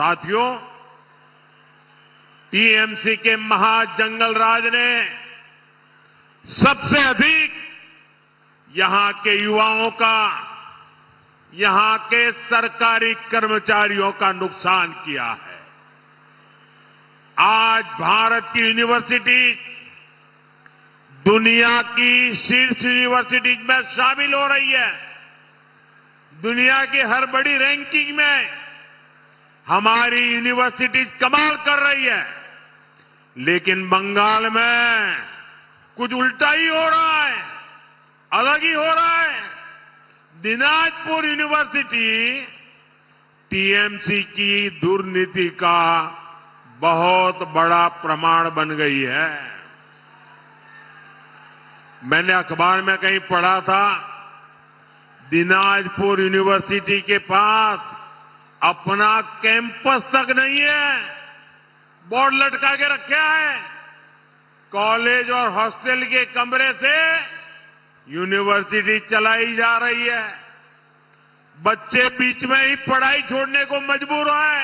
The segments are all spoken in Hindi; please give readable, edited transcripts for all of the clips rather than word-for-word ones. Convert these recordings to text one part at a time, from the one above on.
साथियों, टीएमसी के महाजंगल राज ने सबसे अधिक यहां के युवाओं का, यहां के सरकारी कर्मचारियों का नुकसान किया है। आज भारत की यूनिवर्सिटी दुनिया की शीर्ष यूनिवर्सिटीज में शामिल हो रही है। दुनिया की हर बड़ी रैंकिंग में हमारी यूनिवर्सिटीज कमाल कर रही है, लेकिन बंगाल में कुछ उल्टा ही हो रहा है, अलग ही हो रहा है। दिनाजपुर यूनिवर्सिटी टीएमसी की दुर्नीति का बहुत बड़ा प्रमाण बन गई है। मैंने अखबार में कहीं पढ़ा था, दिनाजपुर यूनिवर्सिटी के पास अपना कैंपस तक नहीं है, बोर्ड लटका के रखा है। कॉलेज और हॉस्टल के कमरे से यूनिवर्सिटी चलाई जा रही है। बच्चे बीच में ही पढ़ाई छोड़ने को मजबूर है।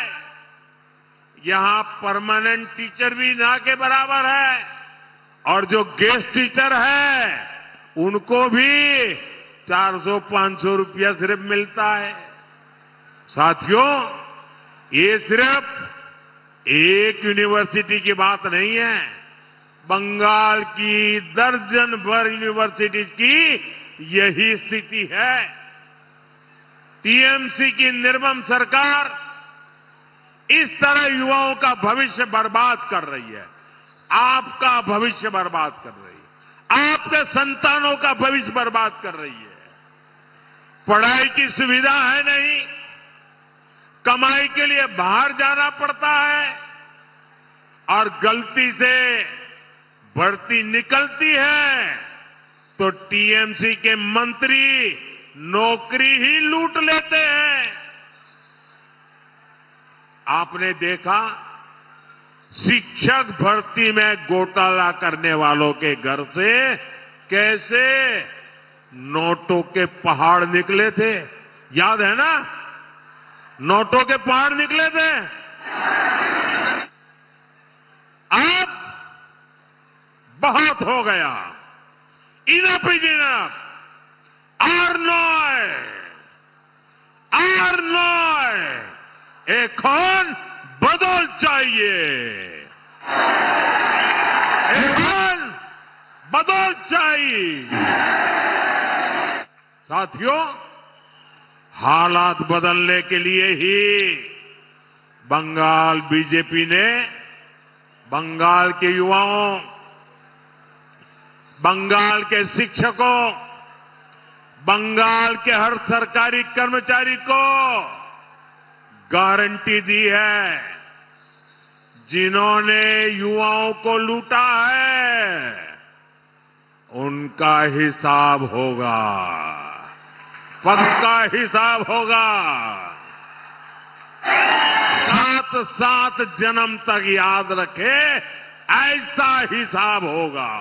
यहां परमानेंट टीचर भी ना के बराबर है, और जो गेस्ट टीचर है उनको भी 400-500 रुपया सिर्फ मिलता है। साथियों, ये सिर्फ एक यूनिवर्सिटी की बात नहीं है, बंगाल की दर्जन भर यूनिवर्सिटीज की यही स्थिति है। टीएमसी की निर्मम सरकार इस तरह युवाओं का भविष्य बर्बाद कर रही है, आपका भविष्य बर्बाद कर रही है, आपके संतानों का भविष्य बर्बाद कर रही है। पढ़ाई की सुविधा है नहीं, कमाई के लिए बाहर जाना पड़ता है, और गलती से भर्ती निकलती है तो टीएमसी के मंत्री नौकरी ही लूट लेते हैं। आपने देखा, शिक्षक भर्ती में घोटाला करने वालों के घर से कैसे नोटों के पहाड़ निकले थे, याद है ना? नोटों के पहाड़ निकले थे। अब बहुत हो गया, इनफ इज इनफ। আর নয়, এখন बदल चाहिए, এখন बदल चाहिए। साथियों, हालात बदलने के लिए ही बंगाल बीजेपी ने बंगाल के युवाओं, बंगाल के शिक्षकों, बंगाल के हर सरकारी कर्मचारी को गारंटी दी है। जिन्होंने युवाओं को लूटा है, उनका हिसाब होगा, पक्का हिसाब होगा। 7 जन्म तक याद रखे, ऐसा हिसाब होगा।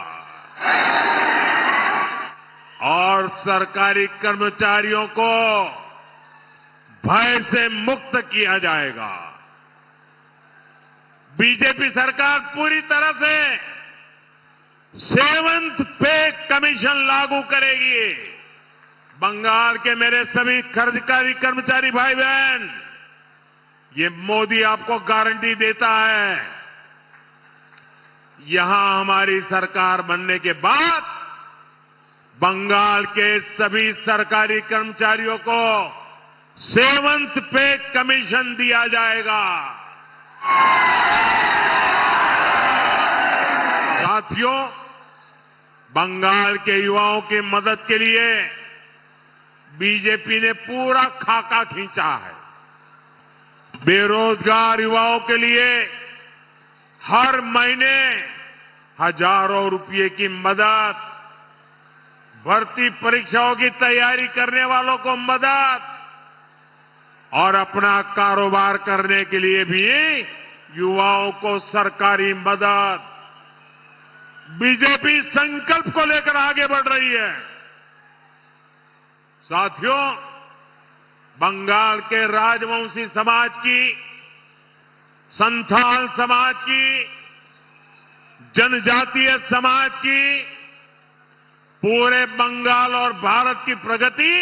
और सरकारी कर्मचारियों को भय से मुक्त किया जाएगा। बीजेपी सरकार पूरी तरह से 7th पे कमीशन लागू करेगी। बंगाल के मेरे सभी सरकारी कर्मचारी भाई बहन, ये मोदी आपको गारंटी देता है। यहां हमारी सरकार बनने के बाद बंगाल के सभी सरकारी कर्मचारियों को 7th पे कमीशन दिया जाएगा। साथियों, बंगाल के युवाओं की मदद के लिए बीजेपी ने पूरा खाका खींचा है। बेरोजगार युवाओं के लिए हर महीने हजारों रुपये की मदद, भर्ती परीक्षाओं की तैयारी करने वालों को मदद, और अपना कारोबार करने के लिए भी युवाओं को सरकारी मदद। बीजेपी संकल्प को लेकर आगे बढ़ रही है। साथियों, बंगाल के राजवंशी समाज की संथाल समाज की, जनजातीय समाज की, पूरे बंगाल और भारत की प्रगति,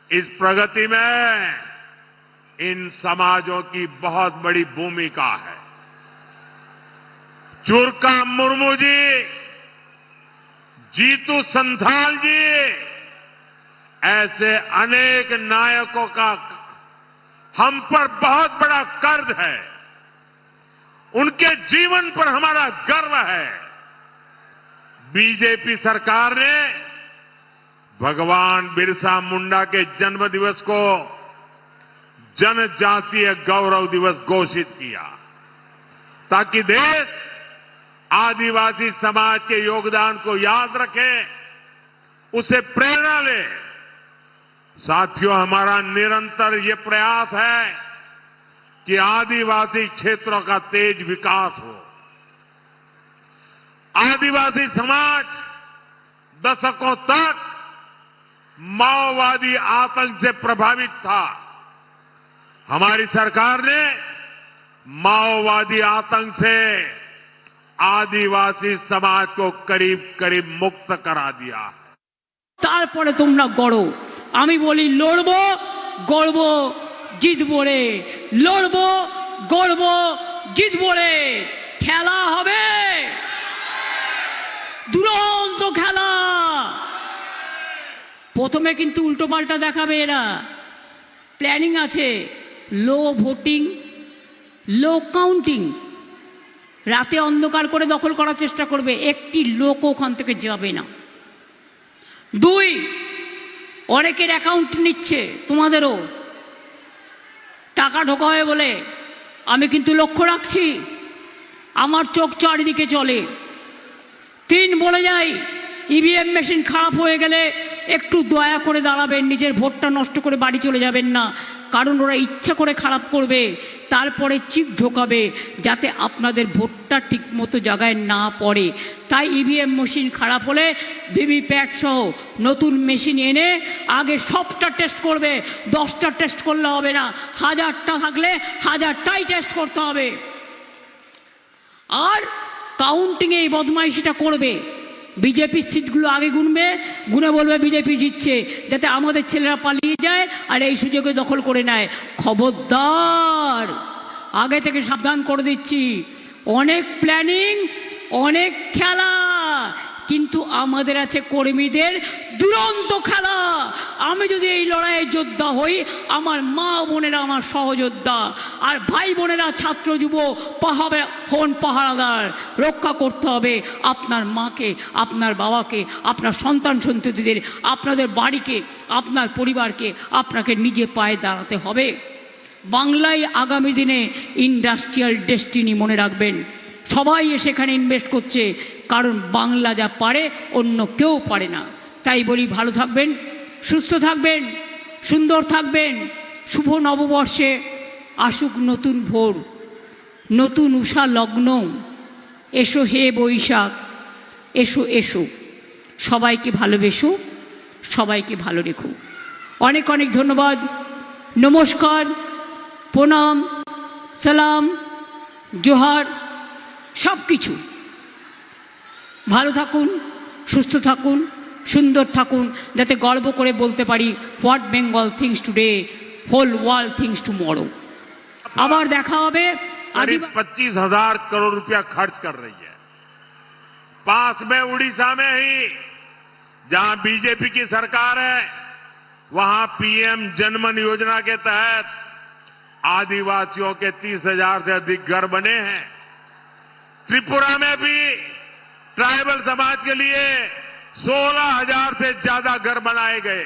इस प्रगति में इन समाजों की बहुत बड़ी भूमिका है। चुरका मुर्मू जी, जीतू संथाल जी, ऐसे अनेक नायकों का हम पर बहुत बड़ा कर्ज है। उनके जीवन पर हमारा गर्व है। बीजेपी सरकार ने भगवान बिरसा मुंडा के जन्म दिवस को जनजातीय गौरव दिवस घोषित किया, ताकि देश आदिवासी समाज के योगदान को याद रखे, उसे प्रेरणा ले। साथियों, हमारा निरंतर ये प्रयास है कि आदिवासी क्षेत्रों का तेज विकास हो। आदिवासी समाज दशकों तक माओवादी आतंक से प्रभावित था। हमारी सरकार ने माओवादी आतंक से आदिवासी समाज को करीब करीब मुक्त करा दिया। তারপরে তোমরা গড়ো। আমি বলি লড়বো, গড়বো, জিতবো রে। লড়বো, গড়বো, জিতবো রে। খেলা হবে, দুরন্ত খেলা। প্রথমে কিন্তু উল্টো পাল্টা দেখাবে এরা। প্ল্যানিং আছে, লো ভোটিং, লো কাউন্টিং। রাতে অন্ধকার করে দখল করার চেষ্টা করবে, একটি লোক ওখান থেকে যাবে না। দুই, অনেকের অ্যাকাউন্ট নিচ্ছে, তোমাদেরও টাকা ঢোকাবে বলে। আমি কিন্তু লক্ষ্য রাখছি, আমার চোখ চারিদিকে চলে। তিন, বলে যাই, ইভিএম মেশিন খারাপ হয়ে গেলে একটু দয়া করে দাঁড়াবেন, নিজের ভোটটা নষ্ট করে বাড়ি চলে যাবেন না। কারণ ওরা ইচ্ছা করে খারাপ করবে, তারপরে চিপ ঢোকাবে, যাতে আপনাদের ভোটটা ঠিকমতো জায়গায় না পড়ে। তাই ইভিএম মেশিন খারাপ হলে ভিভিপ্যাট সহ নতুন মেশিন এনে আগে সবটা টেস্ট করবে। 10টা টেস্ট করলে হবে না, 1000টা থাকলে 1000টাই টেস্ট করতে হবে। আর কাউন্টিংয়ে এই বদমাইশিটা করবে। বিজেপির সিটগুলো আগে গুনবে, গুনে বলবে বিজেপি জিতছে, যাতে আমাদের ছেলেরা পালিয়ে যায় আর এই সুযোগে দখল করে নেয়। খবরদার, আগে থেকে সাবধান করে দিচ্ছি। অনেক প্ল্যানিং, অনেক খেলা, কিন্তু আমাদের আছে কর্মীদের দুরন্ত খেলা। আমি যদি এই লড়াইয়ে যোদ্ধা হই, আমার মা বোনেরা আমার সহযোদ্ধা, আর ভাই বোনেরা ছাত্র যুব হন পাহারাদার। রক্ষা করতে হবে আপনার মাকে, আপনার বাবাকে, আপনার সন্তান সন্ততিদের, আপনাদের বাড়িকে, আপনার পরিবারকে। আপনাকে নিজে পায়ে দাঁড়াতে হবে। বাংলায় আগামী দিনে ইন্ডাস্ট্রিয়াল ডেস্টিনি, মনে রাখবেন। সবাই সেখানে ইনভেস্ট করছে, কারণ বাংলা যা পারে অন্য কেউ পারে না। তাই বলি, ভালো থাকবেন, সুস্থ থাকবেন, সুন্দর থাকবেন। শুভ নববর্ষে আসুক নতুন ভোর, নতুন উষা লগ্ন। এসো হে বৈশাখ, এসো এসো। সবাইকে ভালোবেসো, সবাইকে ভালো রেখো। অনেক অনেক ধন্যবাদ। নমস্কার, প্রণাম, সালাম, জোহার, সব কিছু। ভালো থাকুন, সুস্থ থাকুন, সুন্দর থাকুন, যাতে গর্ব করে বলতে পারি, what Bengal thinks today, whole world thinks tomorrow. আবার দেখা হবে। 25,000 करोड़ रुपया खर्च कर रही है। पास में उड़ीसा में ही, जहां बीजेपी की सरकार है, वहां पीएम जनमन योजना के तहत आदिवासियों के 30,000 से अधिक घर बने हैं। त्रिपुरा में भी ट्राइबल समाज के लिए 16,000 से ज्यादा घर बनाए गए।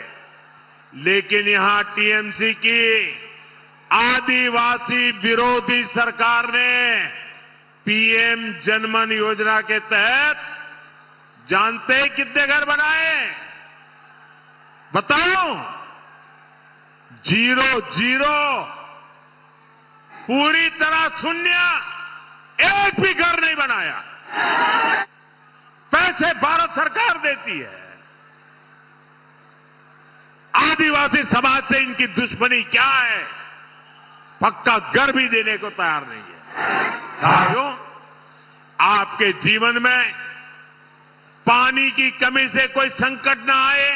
लेकिन यहां टीएमसी की आदिवासी विरोधी सरकार ने पीएम जनमन योजना के तहत जानते कितने घर बनाए? बताओ। 0, पूरी तरह शून्य। एक भी घर नहीं बनाया। पैसे भारत सरकार देती है। आदिवासी समाज से इनकी दुश्मनी क्या है? पक्का घर भी देने को तैयार नहीं है। साथियों, आपके जीवन में पानी की कमी से कोई संकट ना आए,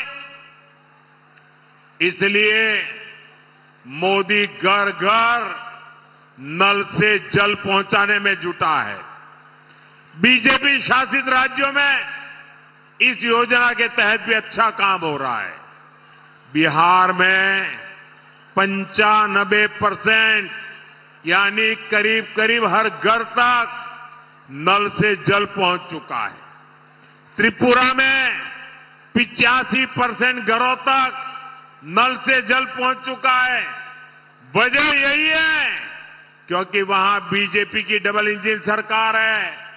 इसलिए मोदी घर घर नल से जल पहुंचाने में जुटा है। बीजेपी शासित राज्यों में इस योजना के तहत भी अच्छा काम हो रहा है। बिहार में 95% यानी करीब करीब हर घर तक नल से जल पहुंच चुका है। त्रिपुरा में 85% घरों तक नल से जल पहुंच चुका है। वजह यही है क्योंकि वहां बीजेपी की डबल इंजन सरकार है।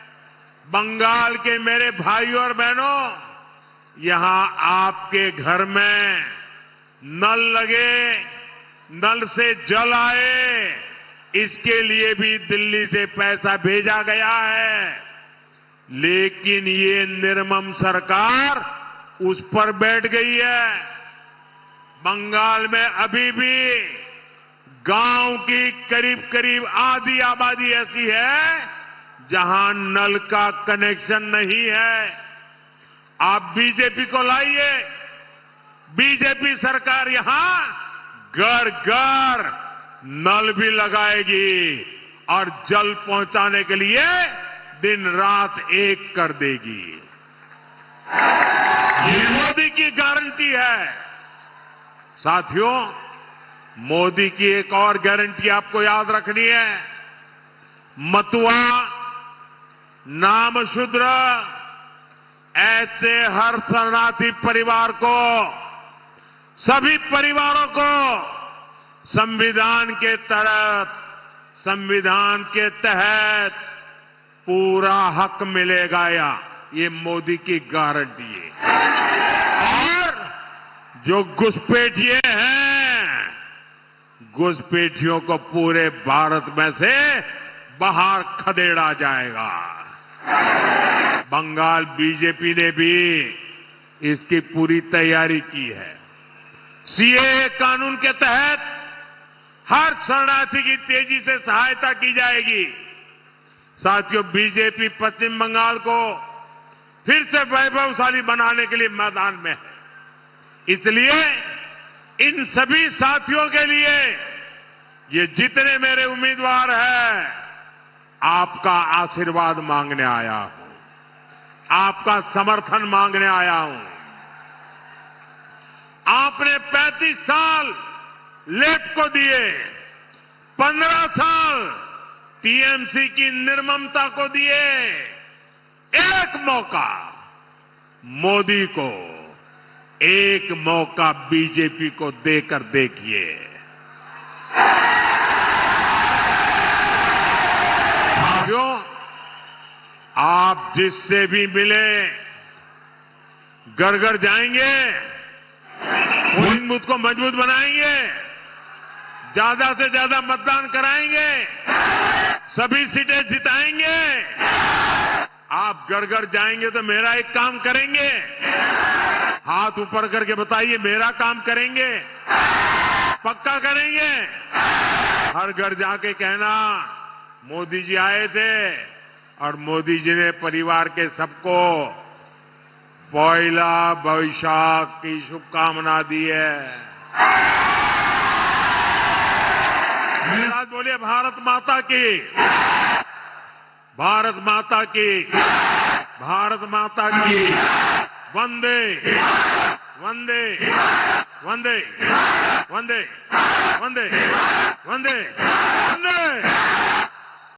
बंगाल के मेरे भाइयों और बहनों, यहां आपके घर में नल लगे, नल से जल आए, इसके लिए भी दिल्ली से पैसा भेजा गया है। लेकिन ये निर्मम सरकार उस पर बैठ गई है। बंगाल में अभी भी गांव की करीब करीब आधी आबादी ऐसी है जहां नल का कनेक्शन नहीं है। आप बीजेपी को लाइए, बीजेपी सरकार यहां घर घर नल भी लगाएगी और जल पहुंचाने के लिए दिन रात एक कर देगी। ये मोदी की गारंटी है। साथियों, मोदी की एक और गारंटी आपको याद रखनी है। मतुआ, नामशूद्र, ऐसे हर शरणार्थी परिवार को, सभी परिवारों को संविधान के तहत पूरा हक मिलेगा। ये मोदी की गारंटी है। और जो घुसपैठिए हैं, घुसपैठियों को पूरे भारत में से बाहर खदेड़ा जाएगा। बंगाल बीजेपी ने भी इसकी पूरी तैयारी की है। सीएए कानून के तहत हर शरणार्थी की तेजी से सहायता की जाएगी। साथियों, बीजेपी पश्चिम बंगाल को फिर से वैभवशाली बनाने के लिए मैदान में है। इसलिए इन सभी साथियों के लिए, ये जितने मेरे उम्मीदवार हैं, आपका आशीर्वाद मांगने आया हूं, आपका समर्थन मांगने आया हूं। आपने 35 साल लेफ्ट को दिए, 15 साल टीएमसी की निर्ममता को दिए। एक मौका मोदी को, एक मौका बीजेपी को देकर देखिए। साथियों, आप जिससे भी मिले, घर घर जाएंगे, पोलिंग बूथ को मजबूत बनाएंगे, ज्यादा से ज्यादा मतदान कराएंगे, सभी सीटें जिताएंगे। आप घर घर जाएंगे तो मेरा एक काम करेंगे, हाथ ऊपर करके बताइए, मेरा काम करेंगे, पक्का करेंगे। हर घर जाके कहना, मोदी जी आए थे और मोदी जी ने परिवार के सबको पहला वैशाख की शुभकामना दी है। मेरे साथ बोलिए, भारत माता की, भारत माता की, भारत माता की। वंदे वंदे वंदे वंदे वंदे वंदे वंदे।